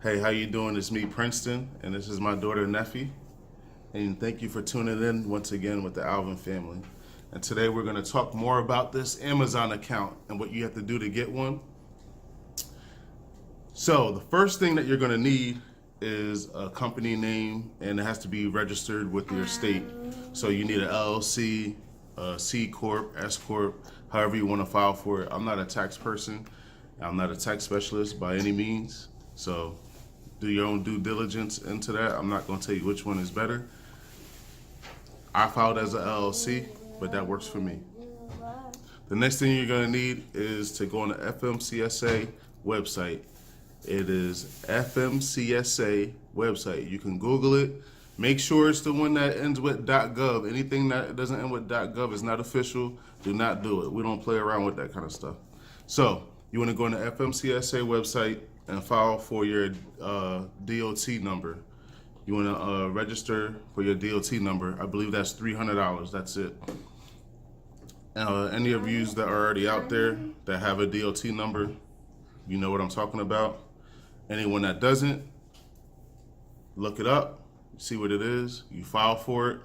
Hey, how you doing? It's me, Princeton, and this is my daughter, Neffy. And thank you for tuning in once again with the Alvin family. And today we're going to talk more about this Amazon account and what you have to do to get one. So the first thing that you're going to need is a company name, and it has to be registered with your state. So you need an LLC, a C Corp, S Corp, however you want to file for it. I'm not a tax person. I'm not a tax specialist by any means. So do your own due diligence into that. I'm not going to tell you which one is better. I filed as an LLC, but that works for me. The next thing you're going to need is to go on the FMCSA website. It is FMCSA website. You can Google it. Make sure it's the one that ends with .gov. Anything that doesn't end with .gov is not official. Do not do it. We don't play around with that kind of stuff. So you want to go on the FMCSA website and file for your DOT number. You want to register for your DOT number. I believe that's $300. That's it. Any of you that are already out there that have a DOT number, you know what I'm talking about. Anyone that doesn't, look it up, see what it is. You file for it,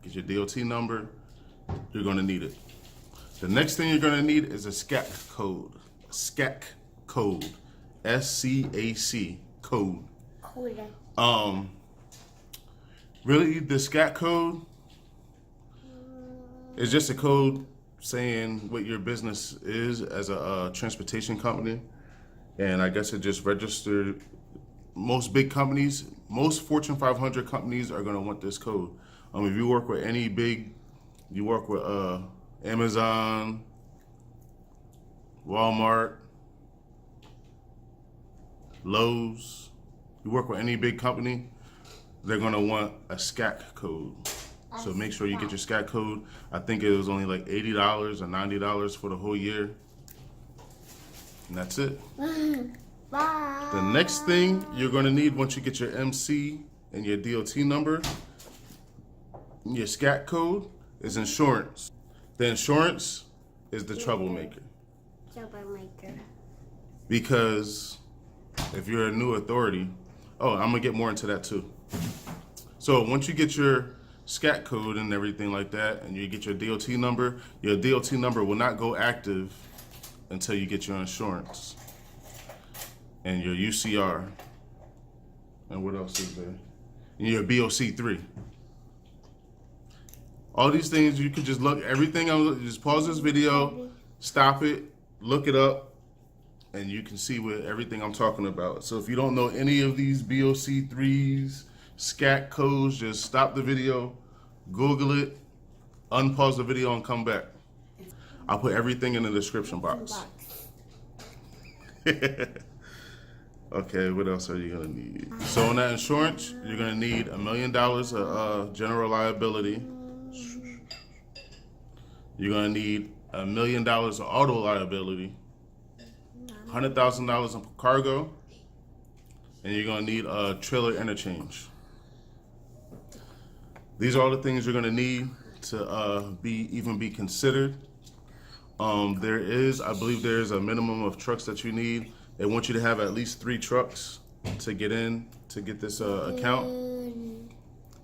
get your DOT number. You're going to need it. The next thing you're going to need is a SCAC code. SCAC code. SCAC code. Really, the SCAC code is just a code saying what your business is as a transportation company. And I guess it just registered. Most big companies, most Fortune 500 companies are going to want this code. If you work with any big, you work with Amazon, Walmart, Lowe's, you work with any big company, they're going to want a SCAC code. So make sure you get your SCAC code. I think it was only like $80 or $90 for the whole year. And that's it. Bye. The next thing you're going to need once you get your MC and your DOT number, your SCAC code, is insurance. The insurance is the troublemaker. Because if you're a new authority, I'm going to get more into that too. So once you get your SCAC code and everything like that, and you get your DOT number will not go active until you get your insurance and your UCR. And what else is there? And your BOC3. All these things, you could just look, everything, just pause this video, stop it, look it up, and you can see what everything I'm talking about. So if you don't know any of these BOC3s, SCAC codes, just stop the video, Google it, unpause the video, and come back. I'll put everything in the description box. Okay, what else are you gonna need? So on that insurance, you're gonna need $1 million of general liability. You're gonna need $1 million of auto liability, $100,000 in cargo, and you're gonna need a trailer interchange. These are all the things you're gonna need to even be considered. I believe there's a minimum of trucks that you need. They want you to have at least 3 trucks to get this account.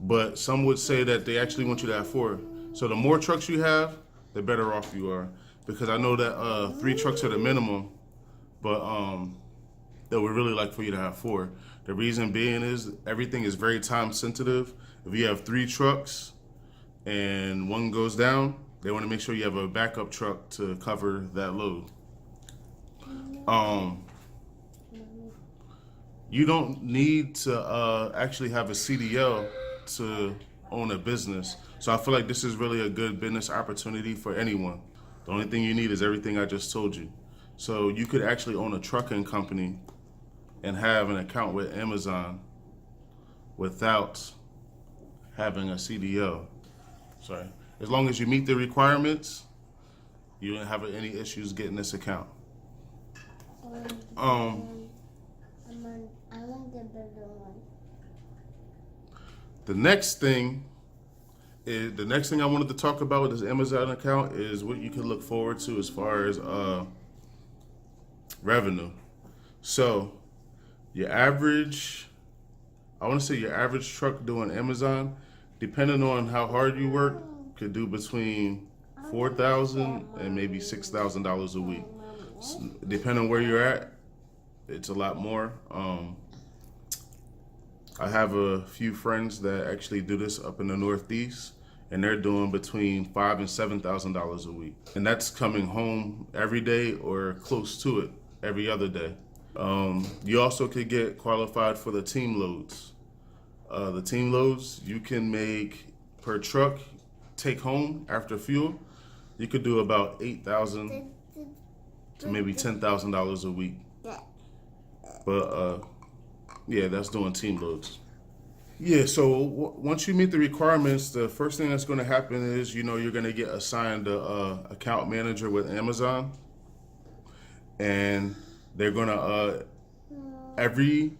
But some would say that they actually want you to have 4. So the more trucks you have, the better off you are. Because I know that 3 trucks are the minimum, but they would really like for you to have 4. The reason being is everything is very time sensitive. If you have 3 trucks and one goes down, they want to make sure you have a backup truck to cover that load. You don't need to actually have a CDL to own a business. So I feel like this is really a good business opportunity for anyone. The only thing you need is everything I just told you. So you could actually own a trucking company and have an account with Amazon without having a CDL. Sorry. As long as you meet the requirements, you don't have any issues getting this account. I want the bigger one. The next thing I wanted to talk about with this Amazon account is what you can look forward to as far as revenue. So Your average, I want to say your average truck doing Amazon, depending on how hard you work, could do between $4,000 and maybe $6,000 a week. Depending on where you're at, it's a lot more. I have a few friends that actually do this up in the Northeast, and they're doing between $5,000 and $7,000 a week, and that's coming home every day or close to it every other day. You also could get qualified for the team loads. The team loads you can make per truck, take home after fuel. You could do about $8,000 to maybe $10,000 a week. But yeah, that's doing team loads. Yeah, so once you meet the requirements, the first thing that's going to happen is, you're going to get assigned a account manager with Amazon, and they're going to every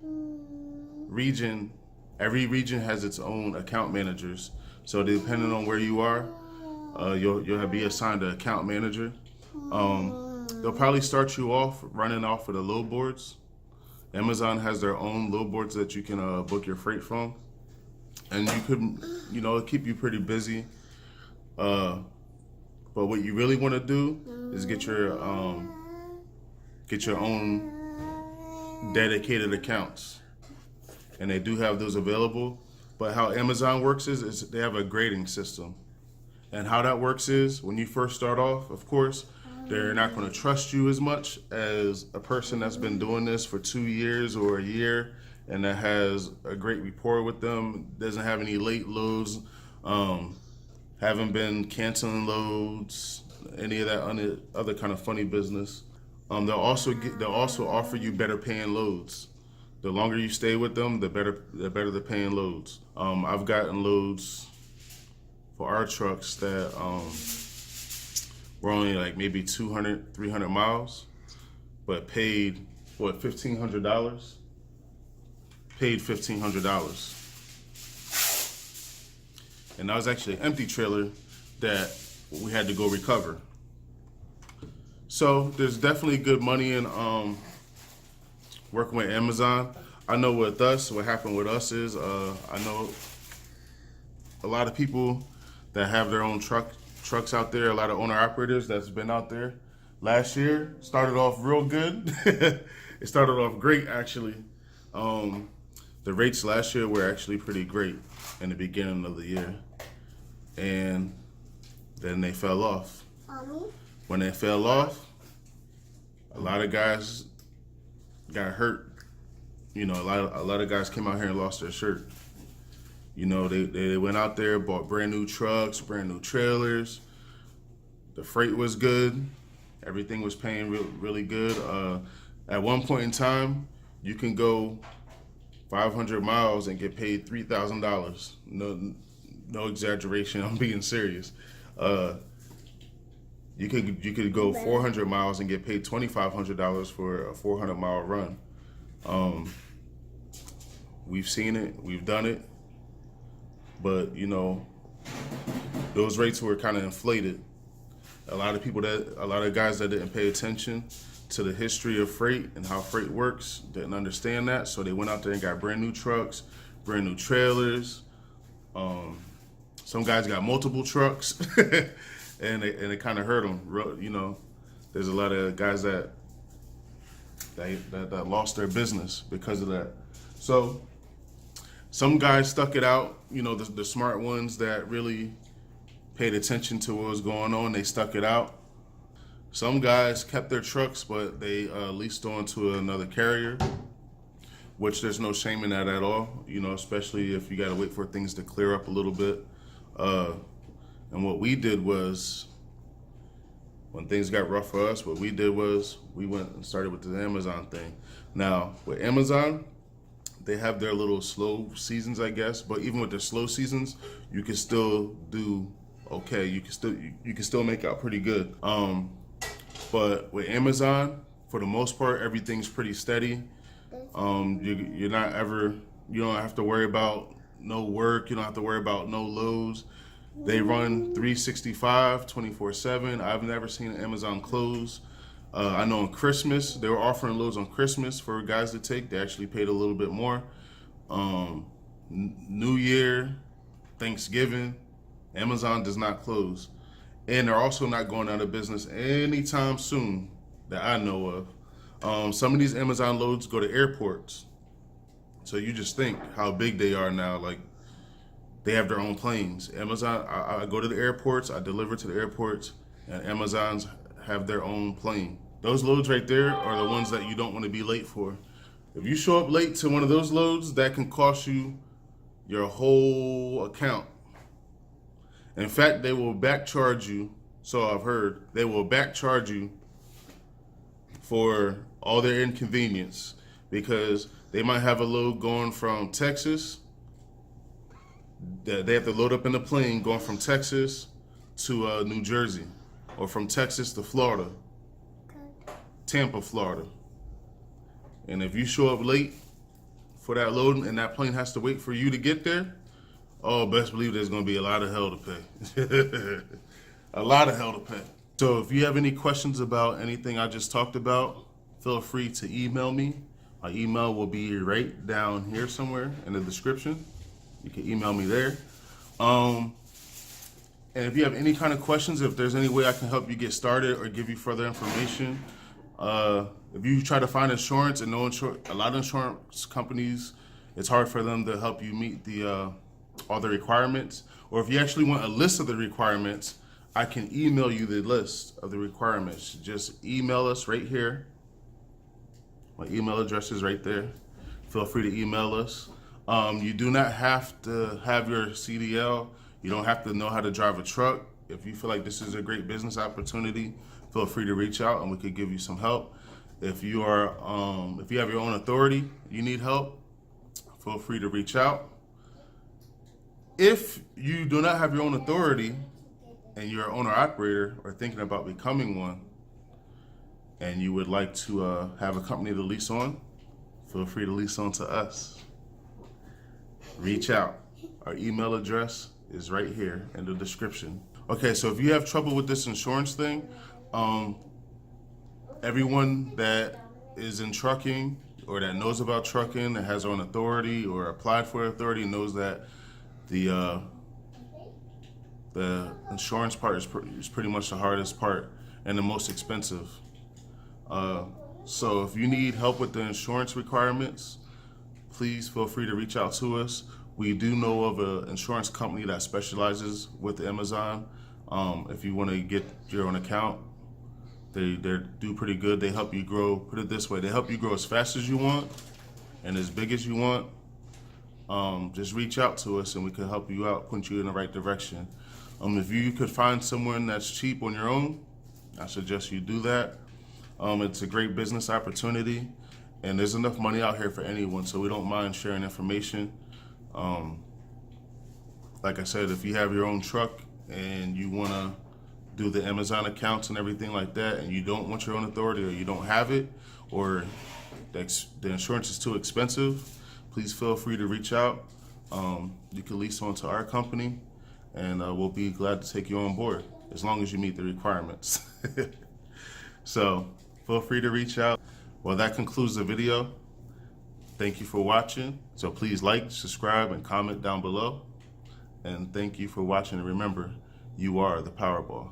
region has its own account managers. So depending on where you are, you'll be assigned an account manager. They'll probably start you off running off of the load boards. Amazon has their own load boards that you can book your freight from, and you could, it'll keep you pretty busy. But what you really want to do is get your own dedicated accounts, and they do have those available. But how Amazon works is they have a grading system, and how that works is, when you first start off, of course, they're not going to trust you as much as a person that's been doing this for 2 years or a year and that has a great rapport with them, doesn't have any late loads, haven't been canceling loads, any of that other kind of funny business. They'll also offer you better paying loads. The longer you stay with them, the better the paying loads. I've gotten loads for our trucks that were only like maybe 200, 300 miles, but paid $1,500. Paid $1,500, and that was actually an empty trailer that we had to go recover. So there's definitely good money in working with Amazon. I know with us, what happened with us is, I know a lot of people that have their own trucks out there, a lot of owner operators that's been out there. Last year started off real good. It started off great, actually. The rates last year were actually pretty great in the beginning of the year, and then they fell off. When they fell off, a lot of guys got hurt. A lot of guys came out here and lost their shirt. They went out there, bought brand new trucks, brand new trailers. The freight was good. Everything was paying really good. At one point in time, you can go 500 miles and get paid $3,000. No exaggeration. I'm being serious. You could go 400 miles and get paid $2,500 for a 400-mile run. We've seen it. We've done it. But those rates were kind of inflated. A lot of guys that didn't pay attention to the history of freight and how freight works didn't understand that, so they went out there and got brand new trucks, brand new trailers. Some guys got multiple trucks, and it kind of hurt them. There's a lot of guys that lost their business because of that. So some guys stuck it out. The smart ones that really paid attention to what was going on, they stuck it out. Some guys kept their trucks, but they leased on to another carrier, which there's no shame in that at all, especially if you got to wait for things to clear up a little bit. And what we did was, when things got rough for us, what we did was we went and started with the Amazon thing. Now, with Amazon, they have their little slow seasons, I guess, but even with their slow seasons, you can still do okay. You can still make out pretty good. But with Amazon, for the most part, everything's pretty steady. You don't have to worry about no work. You don't have to worry about no loads. They run 365, 24/7. I've never seen Amazon close. I know on Christmas, they were offering loads on Christmas for guys to take. They actually paid a little bit more. New Year, Thanksgiving, Amazon does not close. And they're also not going out of business anytime soon that I know of. Some of these Amazon loads go to airports. So you just think how big they are now. Like, they have their own planes. Amazon, I go to the airports, I deliver to the airports, and Amazon's have their own plane. Those loads right there are the ones that you don't want to be late for. If you show up late to one of those loads, that can cost you your whole account. In fact, they will back charge you. So I've heard they will back charge you for all their inconvenience, because they might have a load going from Texas. They have to load up in the plane going from Texas to New Jersey, or from Texas to Florida, Tampa, Florida. And if you show up late for that load and that plane has to wait for you to get there, oh, best believe there's going to be a lot of hell to pay. A lot of hell to pay. So if you have any questions about anything I just talked about, feel free to email me. My email will be right down here somewhere in the description. You can email me there. And if you have any kind of questions, if there's any way I can help you get started or give you further information, if you try to find insurance and no insurance, a lot of insurance companies, it's hard for them to help you meet the all the requirements. Or if you actually want a list of the requirements, I can email you the list of the requirements. Just email us right here. My email address is right there. Feel free to email us. You do not have to have your CDL. You don't have to know how to drive a truck. If you feel like this is a great business opportunity, feel free to reach out and we could give you some help. If you are, if you have your own authority, you need help, feel free to reach out. If you do not have your own authority and you're an owner operator or thinking about becoming one, and you would like to have a company to lease on, feel free to lease on to us. Reach out. Our email address is right here in the description. Okay, so if you have trouble with this insurance thing, everyone that is in trucking or that knows about trucking, that has their own authority or applied for authority, knows that the insurance part is pretty much the hardest part and the most expensive. So if you need help with the insurance requirements, please feel free to reach out to us. We do know of an insurance company that specializes with Amazon. If you want to get your own account, they do pretty good. They help you grow. Put it this way, they help you grow as fast as you want and as big as you want. Just reach out to us and we can help you out, point you in the right direction. If you could find someone that's cheap on your own, I suggest you do that. It's a great business opportunity, and there's enough money out here for anyone, so we don't mind sharing information. Like I said, if you have your own truck and you want to do the Amazon accounts and everything like that, and you don't want your own authority, or you don't have it, or the insurance is too expensive, please feel free to reach out. You can lease on to our company, and we'll be glad to take you on board as long as you meet the requirements. So feel free to reach out. Well, that concludes the video. Thank you for watching. So please like, subscribe, and comment down below. And thank you for watching. And remember, you are the Powerball.